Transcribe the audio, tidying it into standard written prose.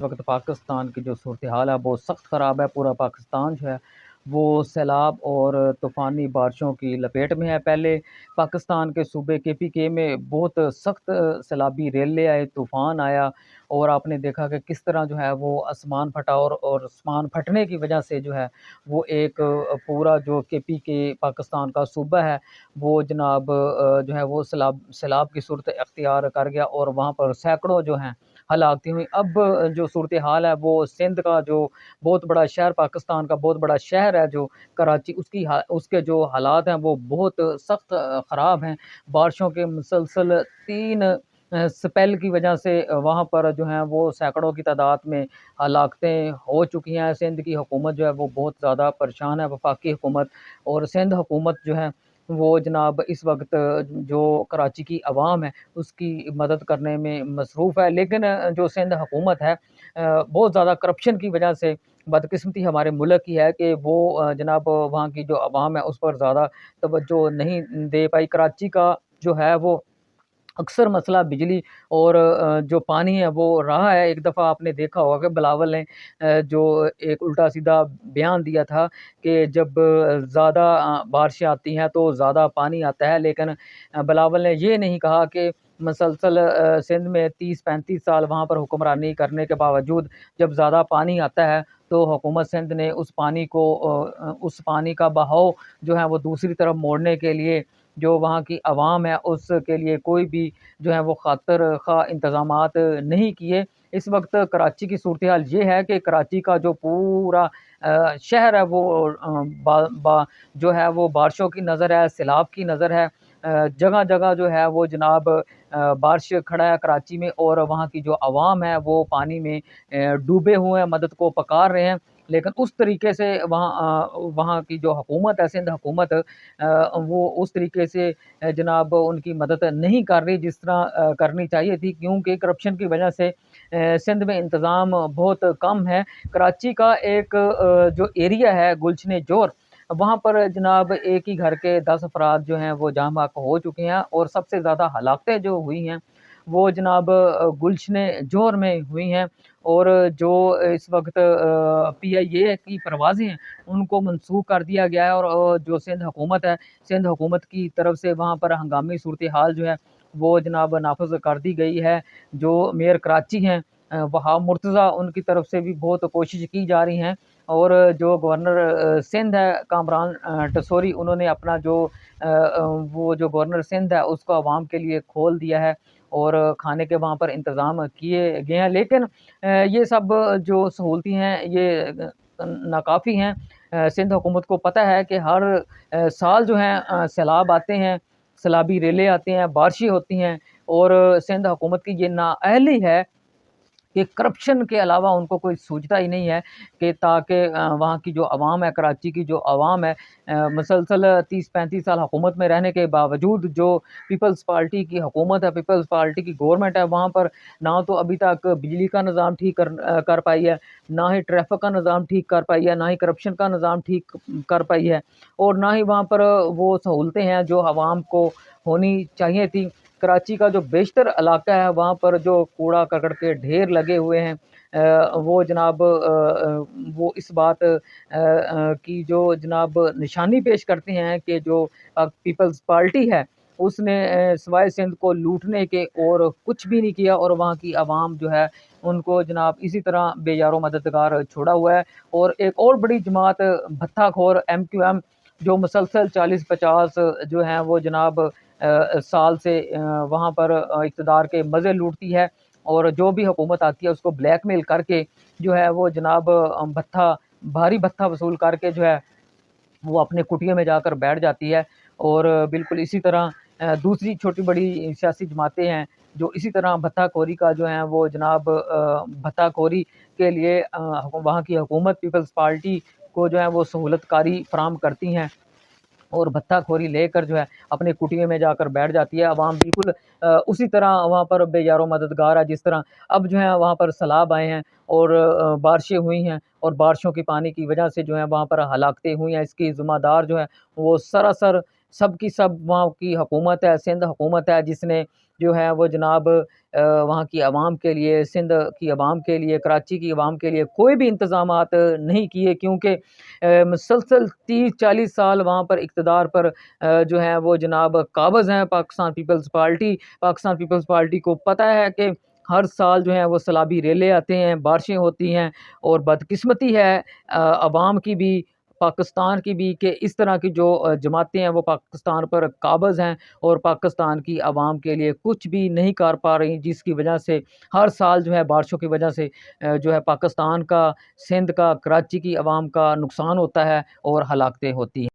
वक़्त पाकिस्तान की जो सूरत-ए-हाल है वो सख्त ख़राब है। पूरा पाकिस्तान जो है वो सैलाब और तूफ़ानी बारिशों की लपेट में है। पहले पाकिस्तान के सूबे केपीके में बहुत सख्त सैलाबी रेले आए, तूफ़ान आया और आपने देखा कि किस तरह जो है वो आसमान फटा और आसमान फटने की वजह से जो है वो एक पूरा जो केपीके पाकिस्तान का सूबा है वो जनाब जो है वो सैलाब सैलाब की सूरत अख्तियार कर गया और वहाँ पर सैकड़ों जो हैं हलाकतें हुई। अब जो सूरत-ए-हाल है वो सिंध का जो बहुत बड़ा शहर पाकिस्तान का बहुत बड़ा शहर है जो कराची उसके जो हालात हैं वो बहुत सख्त ख़राब हैं। बारिशों के मुसलसल 3 स्पेल की वजह से वहाँ पर जो है वो सैकड़ों की तादाद में हलाकतें हो चुकी हैं। सिंध की हुकूमत जो है वो बहुत ज़्यादा परेशान है, वफाकी हुकूमत और सिंध हुकूमत जो है वो जनाब इस वक़्त जो कराची की आवाम है उसकी मदद करने में मसरूफ़ है। लेकिन जो सिंध हुकूमत है बहुत ज़्यादा करप्शन की वजह से बदकिस्मती हमारे मुल्क की है कि वो जनाब वहाँ की जो आवाम है उस पर ज़्यादा तवज्जो नहीं दे पाई। कराची का जो है वो अक्सर मसला बिजली और जो पानी है वो रहा है। एक दफ़ा आपने देखा होगा कि बिलावल ने जो एक उल्टा-सीधा बयान दिया था कि जब ज़्यादा बारिशें आती हैं तो ज़्यादा पानी आता है। लेकिन बिलावल ने ये नहीं कहा कि मसलसल सिंध में 30-35 साल वहाँ पर हुक्मरानी करने के बावजूद जब ज़्यादा पानी आता है तो हुकूमत सिंध ने उस पानी का बहाव जो है वो दूसरी तरफ मोड़ने के लिए जो वहाँ की आवाम है उसके लिए कोई भी जो है वो खातिर ख़्वाह इंतज़ामात नहीं किए। इस वक़्त कराची की सूरत-ए-हाल ये है कि कराची का जो पूरा शहर है वो बा बा जो है वो बारिशों की नज़र है, सैलाब की नज़र है। जगह-जगह जो है वो जनाब बारिश खड़ा है कराची में और वहाँ की जो आवाम है वो पानी में डूबे हुए हैं, मदद को पुकार रहे हैं। लेकिन उस तरीके से वहाँ की जो हुकूमत है, सिंध हुकूमत वो उस तरीके से जनाब उनकी मदद नहीं कर रही जिस तरह करनी चाहिए थी क्योंकि करप्शन की वजह से सिंध में इंतज़ाम बहुत कम है। कराची का एक जो एरिया है गुलशन जोर वहाँ पर जनाब एक ही घर के 10 अफ़राद जो हैं वो जाँ बहक हो चुके हैं और सबसे ज़्यादा हलाकतें जो हुई हैं वो जनाब गुलशन जोर में हुई हैं और जो इस वक़्त पीआईए की परवाज़ें हैं उनको मनसूख कर दिया गया है और जो सिंध हुकूमत की तरफ से वहाँ पर हंगामी सूरत-ए-हाल जो है वो जनाब नाफ़िज़ कर दी गई है। जो मेयर कराची हैं वहाब मुर्तज़ा उनकी तरफ से भी बहुत कोशिश की जा रही हैं और जो गवर्नर सिंध है कामरान टसोरी उन्होंने अपना वो जो गवर्नर सिंध है उसको अवाम के लिए खोल दिया है और खाने के वहाँ पर इंतज़ाम किए गए हैं। लेकिन ये सब जो सहूलतें हैं ये नाकाफ़ी हैं। सिंध हुकूमत को पता है कि हर साल जो है सैलाब आते हैं, सैलाबी रेले आते हैं, बारिशें होती हैं और सिंध हुकूमत की ये नाअहली है कि करप्शन के अलावा उनको कोई सूझता ही नहीं है कि ताकि वहाँ की जो आवाम है, कराची की जो आवाम है मुसलसल 30-35 साल हुकूमत में रहने के बावजूद जो पीपल्स पार्टी की हुकूमत है, पीपल्स पार्टी की गवर्नमेंट है, वहाँ पर ना तो अभी तक बिजली का निज़ाम ठीक कर पाई है, ना ही ट्रैफ़िक का निज़ाम ठीक कर पाई है, ना ही करप्शन का निज़ाम ठीक कर पाई है और ना ही वहाँ पर वो सहूलतें हैं जो आवाम को होनी चाहिए थी। कराची का जो बेशतर इलाका है वहाँ पर जो कूड़ा-करकट के ढेर लगे हुए हैं वो जनाब वो इस बात की जो जनाब निशानी पेश करते हैं कि जो पीपल्स पार्टी है उसने सिवाय सिंध को लूटने के और कुछ भी नहीं किया और वहाँ की आवाम जो है उनको जनाब इसी तरह बेयारो मददगार छोड़ा हुआ है। और एक और बड़ी जमात भत्ताखोर एमक्यूएम जो मुसलसल 40-50 जो हैं वो जनाब साल से वहाँ पर इक़्तिदार के मज़े लूटती है और जो भी हुकूमत आती है उसको ब्लैकमेल करके जो है वो जनाब भारी भत्ता वसूल करके जो है वो अपने कुटिया में जाकर बैठ जाती है और बिल्कुल इसी तरह दूसरी छोटी-बड़ी सियासी जमातें हैं जो इसी तरह भत्ताखोरी का जो है वो जनाब भत्ताखोरी के लिए वहाँ की हुकूमत पीपल्स पार्टी को जो है वो सहूलतकारी फ़राहम करती हैं। और भत्ताखोरी लेकर जो है अपने कुटिया में जाकर बैठ जाती है। अवाम बिल्कुल उसी तरह वहाँ पर बेयारो मददगार है जिस तरह अब जो है वहाँ पर सैलाब आए हैं और बारिशें हुई हैं और बारिशों के पानी की वजह से जो है वहाँ पर हलाकतें हुई हैं। इसकी ज़िम्मेदार जो है वो सरासर सब की सब वहाँ की हुकूमत है, सिंध हुकूमत है जिसने जो है वो जनाब वहाँ की आवाम के लिए, सिंध की आवाम के लिए, कराची की आवाम के लिए कोई भी इंतज़ामात नहीं किए, क्योंकि मुसलसल 30-40 साल वहाँ पर इक़्तिदार पर जो है वो जनाब काबिज़ हैं पाकिस्तान पीपल्स पार्टी। पाकिस्तान पीपल्स पार्टी को पता है कि हर साल जो है वो सैलाबी रेले आते हैं, बारिशें होती हैं, और बदकिस्मती है अवाम की भी, पाकिस्तान की भी, कि इस तरह की जो जमातें हैं वो पाकिस्तान पर काबिज़ हैं और पाकिस्तान की आवाम के लिए कुछ भी नहीं कर पा रही, जिसकी वजह से हर साल जो है बारिशों की वजह से जो है पाकिस्तान का, सिंध का, कराची की आवाम का नुकसान होता है और हलाकतें होती हैं।